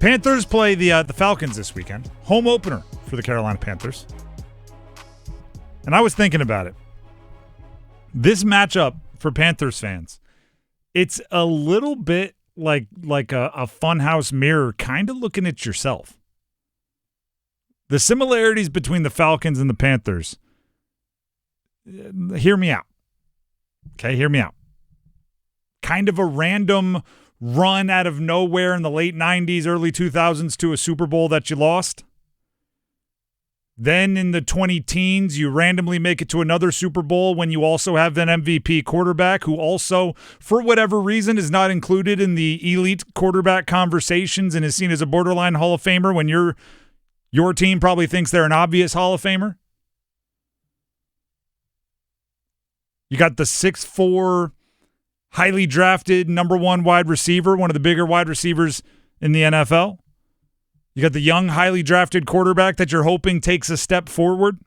Panthers play the Falcons this weekend. Home opener for the Carolina Panthers. And I was thinking about it. This matchup for Panthers fans, it's a little bit like a funhouse mirror kind of looking at yourself. The similarities between the Falcons and the Panthers, hear me out. Okay, hear me out. Kind of a random run out of nowhere in the late 90s, early 2000s to a Super Bowl that you lost. Then in the 20-teens, you randomly make it to another Super Bowl when you also have an MVP quarterback who also, for whatever reason, is not included in the elite quarterback conversations and is seen as a borderline Hall of Famer when your team probably thinks they're an obvious Hall of Famer. You got the 6'4", highly drafted number one wide receiver, one of the bigger wide receivers in the NFL. You got the young, highly drafted quarterback that you're hoping takes a step forward.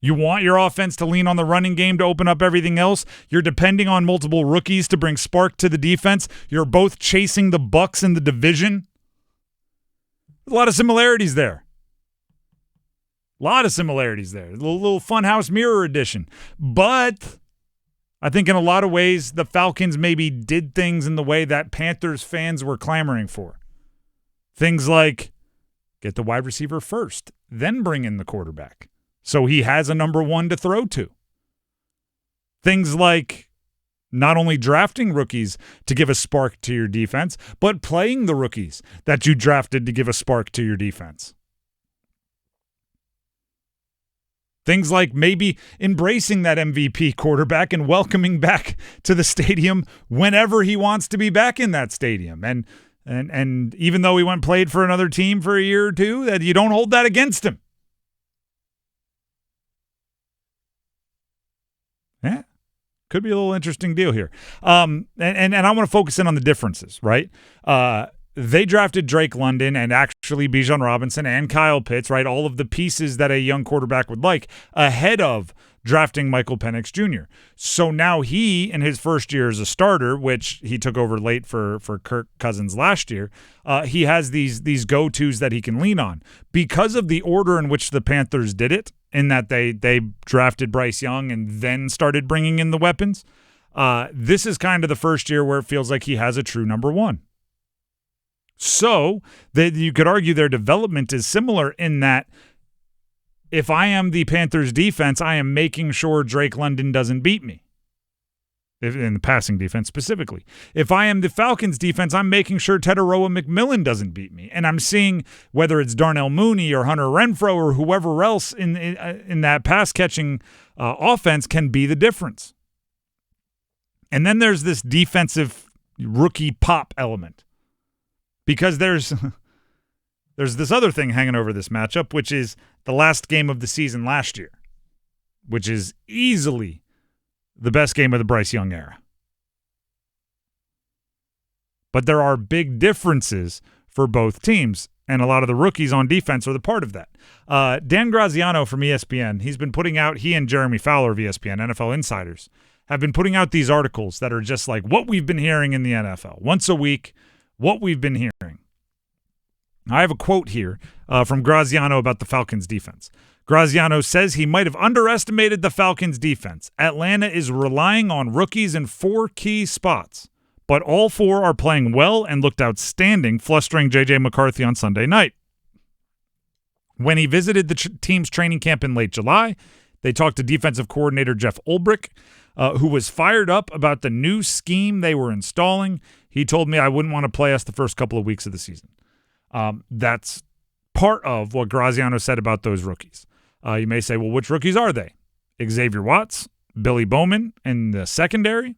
You want your offense to lean on the running game to open up everything else. You're depending on multiple rookies to bring spark to the defense. You're both chasing the Bucs in the division. A lot of similarities there. A lot of similarities there. A little funhouse mirror edition. But I think in a lot of ways, the Falcons maybe did things in the way that Panthers fans were clamoring for. Things like get the wide receiver first, then bring in the quarterback so he has a number one to throw to. Things like not only drafting rookies to give a spark to your defense, but playing the rookies that you drafted to give a spark to your defense. Things like maybe embracing that MVP quarterback and welcoming back to the stadium whenever he wants to be back in that stadium. And even though he went and played for another team for a year or two, that you don't hold that against him. Yeah, could be a little interesting deal here. And I want to focus in on the differences, right? They drafted Drake London and actually Bijan Robinson and Kyle Pitts, right? All of the pieces that a young quarterback would like ahead of drafting Michael Penix Jr. So now he, in his first year as a starter, which he took over late for Kirk Cousins last year, he has these go-tos that he can lean on. Because of the order in which the Panthers did it, in that they drafted Bryce Young and then started bringing in the weapons, this is kind of the first year where it feels like he has a true number one. So that you could argue their development is similar in that if I am the Panthers defense, I am making sure Drake London doesn't beat me. In the passing defense specifically. If I am the Falcons defense, I'm making sure Tepper McMillan doesn't beat me. And I'm seeing whether it's Darnell Mooney or Hunter Renfrow or whoever else in that pass-catching offense can be the difference. And then there's this defensive rookie pop element. Because there's this other thing hanging over this matchup, which is the last game of the season last year, which is easily the best game of the Bryce Young era. But there are big differences for both teams, and a lot of the rookies on defense are the part of that. Dan Graziano from ESPN, he and Jeremy Fowler of ESPN, NFL Insiders, have been putting out these articles that are just like what we've been hearing in the NFL. Once a week, what we've been hearing. I have a quote here from Graziano about the Falcons defense. Graziano says he might have underestimated the Falcons defense. Atlanta is relying on rookies in 4 key spots, but all 4 are playing well and looked outstanding, flustering J.J. McCarthy on Sunday night. When he visited the team's training camp in late July, they talked to defensive coordinator Jeff Ulbrich, who was fired up about the new scheme they were installing. He told me I wouldn't want to play us the first couple of weeks of the season. That's part of what Graziano said about those rookies. You may say, well, which rookies are they? Xavier Watts, Billy Bowman in the secondary,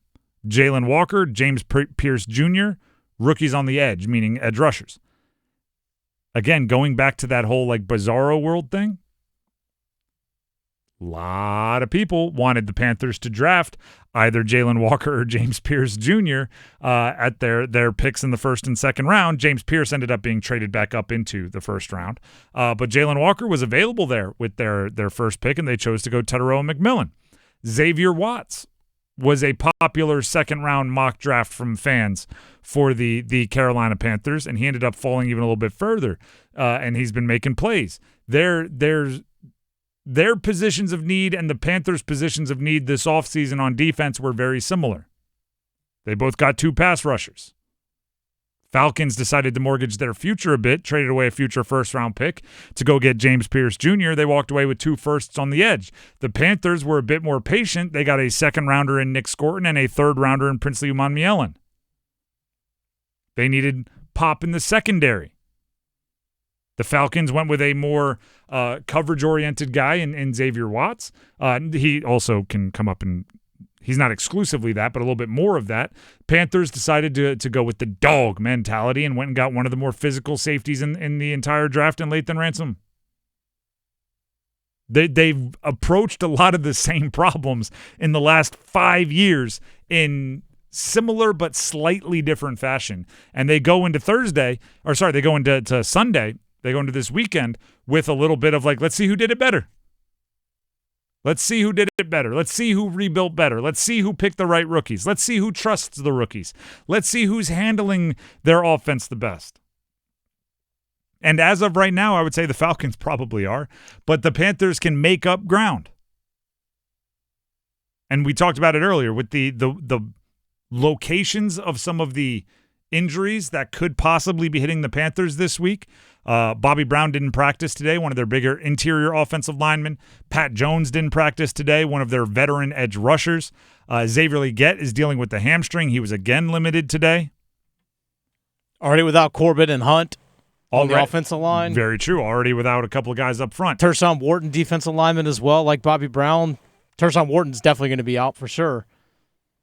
Jalen Walker, James Pierce Jr., rookies on the edge, meaning edge rushers. Again, going back to that whole like Bizarro world thing, a lot of people wanted the Panthers to draft either Jalen Walker or James Pierce Jr. At their picks in the first and second round. James Pierce ended up being traded back up into the first round. But Jalen Walker was available there with their first pick, and they chose to go Tepper McMillan. Xavier Watts was a popular second-round mock draft from fans for the Carolina Panthers, and he ended up falling even a little bit further, and he's been making plays. Their positions of need and the Panthers' positions of need this offseason on defense were very similar. They both got 2 pass rushers. Falcons decided to mortgage their future a bit, traded away a future first-round pick to go get James Pierce Jr. They walked away with 2 firsts on the edge. The Panthers were a bit more patient. They got a second-rounder in Nick Scorton and a third-rounder in Princely Umanmielen. They needed pop in the secondary. The Falcons went with a more coverage-oriented guy in Xavier Watts. He also can come up and he's not exclusively that, but a little bit more of that. Panthers decided to go with the dog mentality and went and got one of the more physical safeties in the entire draft in Lathan Ransom. They've approached a lot of the same problems in the last 5 years in similar but slightly different fashion. And they go into Sunday. They go into this weekend with a little bit of like, let's see who did it better. Let's see who did it better. Let's see who rebuilt better. Let's see who picked the right rookies. Let's see who trusts the rookies. Let's see who's handling their offense the best. And as of right now, I would say the Falcons probably are, but the Panthers can make up ground. And we talked about it earlier with the locations of some of the injuries that could possibly be hitting the Panthers this week. Bobby Brown didn't practice today, one of their bigger interior offensive linemen. Pat Jones didn't practice today, one of their veteran edge rushers. Xavier Legette is dealing with the hamstring. He was again limited today. Already without Corbett and Hunt on the offensive line. Very true. Already without a couple of guys up front. Tershawn Wharton, defensive lineman as well, like Bobby Brown. Tershawn Wharton's definitely going to be out for sure.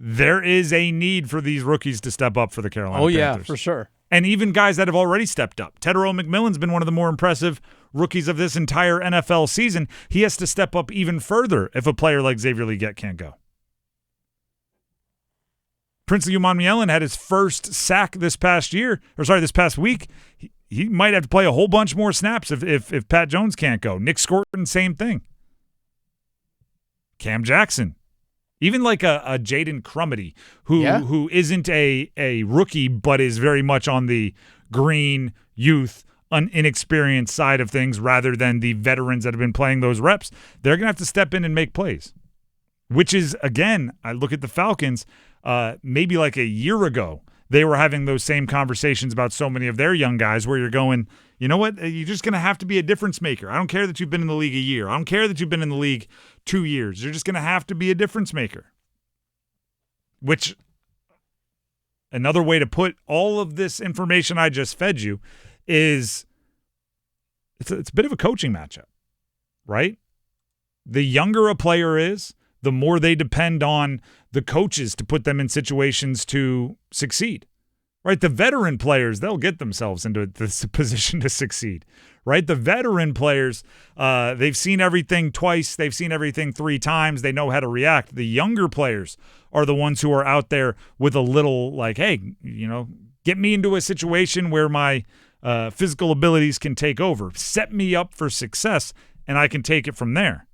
There is a need for these rookies to step up for the Carolina Panthers. Yeah, for sure. And even guys that have already stepped up. Fritterer McMillan's been one of the more impressive rookies of this entire NFL season. He has to step up even further if a player like Xavier Legette can't go. Princely Umanmielen had his first sack this past week. He might have to play a whole bunch more snaps if Pat Jones can't go. Nick Scorton, same thing. Cam Jackson. Even like a Jaden Crumity, who isn't a rookie but is very much on the green, youth, inexperienced side of things rather than the veterans that have been playing those reps, they're going to have to step in and make plays. Which is, again, I look at the Falcons, maybe like a year ago, they were having those same conversations about so many of their young guys where you're going, you know what, you're just going to have to be a difference maker. I don't care that you've been in the league a year. I don't care that you've been in the league 2 years. You're just going to have to be a difference maker. Which, another way to put all of this information I just fed you is it's a bit of a coaching matchup, right? The younger a player is, the more they depend on the coaches to put them in situations to succeed. Right, the veteran players, they'll get themselves into this position to succeed. Right, the veteran players, they've seen everything twice. They've seen everything 3 times. They know how to react. The younger players are the ones who are out there with a little like, hey, get me into a situation where my physical abilities can take over. Set me up for success, and I can take it from there.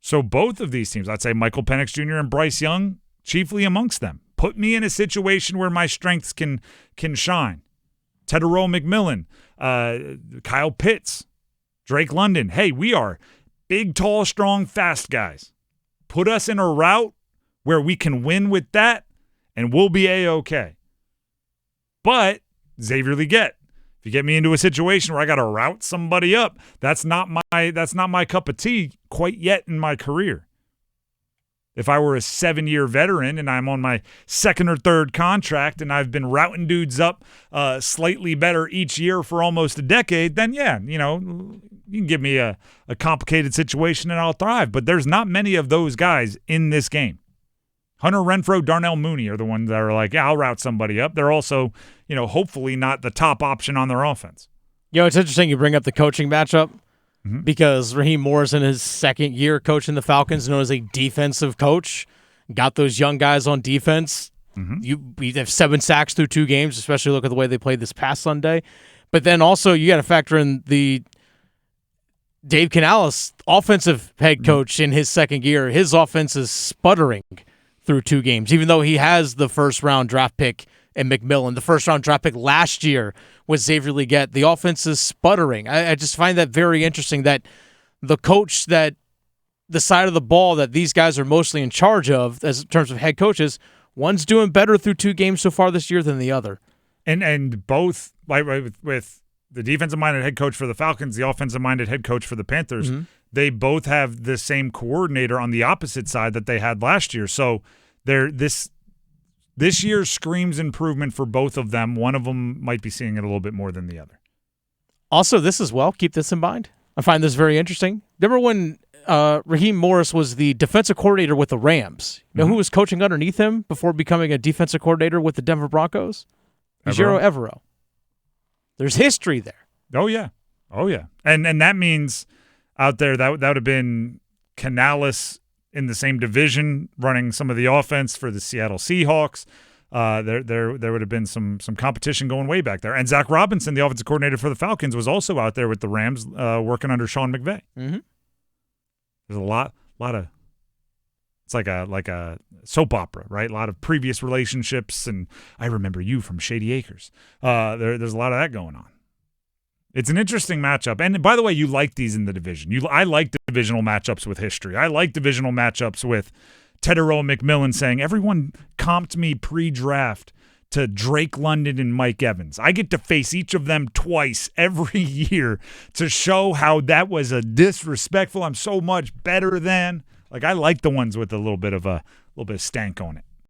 So both of these teams, I'd say Michael Penix Jr. and Bryce Young, chiefly amongst them. Put me in a situation where my strengths can shine. Fritterer McMillan, Kyle Pitts, Drake London. Hey, we are big, tall, strong, fast guys. Put us in a route where we can win with that, and we'll be A-okay. But Xavier Legette, if you get me into a situation where I got to route somebody up, that's not my cup of tea quite yet in my career. If I were a 7-year veteran and I'm on my 2nd or 3rd contract and I've been routing dudes up slightly better each year for almost a decade, then yeah, you can give me a complicated situation and I'll thrive. But there's not many of those guys in this game. Hunter Renfrow, Darnell Mooney are the ones that are like, yeah, I'll route somebody up. They're also, hopefully not the top option on their offense. It's interesting you bring up the coaching matchup. Because Raheem Morris in his 2nd year coaching the Falcons, known as a defensive coach, got those young guys on defense. You have 7 sacks through 2 games, especially look at the way they played this past Sunday. But then also you got to factor in the Dave Canales, offensive head coach in his 2nd year. His offense is sputtering through 2 games, even though he has the first-round draft pick in McMillan. The first-round draft pick last year was Xavier Legette. The offense is sputtering. I just find that very interesting that the coach that the side of the ball that these guys are mostly in charge of, as in terms of head coaches, one's doing better through 2 games so far this year than the other. And both, like with the defensive-minded head coach for the Falcons, the offensive-minded head coach for the Panthers, they both have the same coordinator on the opposite side that they had last year. So this year screams improvement for both of them. One of them might be seeing it a little bit more than the other. Also, this as well, keep this in mind. I find this very interesting. Remember when Raheem Morris was the defensive coordinator with the Rams? You know who was coaching underneath him before becoming a defensive coordinator with the Denver Broncos? Ejiro Evero. There's history there. Oh, yeah. And that means out there that would have been Canales in the same division running some of the offense for the Seattle Seahawks. There would have been some competition going way back there. And Zach Robinson, the offensive coordinator for the Falcons, was also out there with the Rams working under Sean McVay. Mm-hmm. There's a lot of it's like a soap opera, right? A lot of previous relationships, and I remember you from Shady Acres. There's a lot of that going on. It's an interesting matchup. And by the way, you like these in the division. I like divisional matchups with history. I like divisional matchups with Fritterer and McMillan saying, everyone comped me pre-draft to Drake London and Mike Evans. I get to face each of them twice every year to show how that was a disrespectful. I'm so much better than. Like, I like the ones with a little bit of stank on it.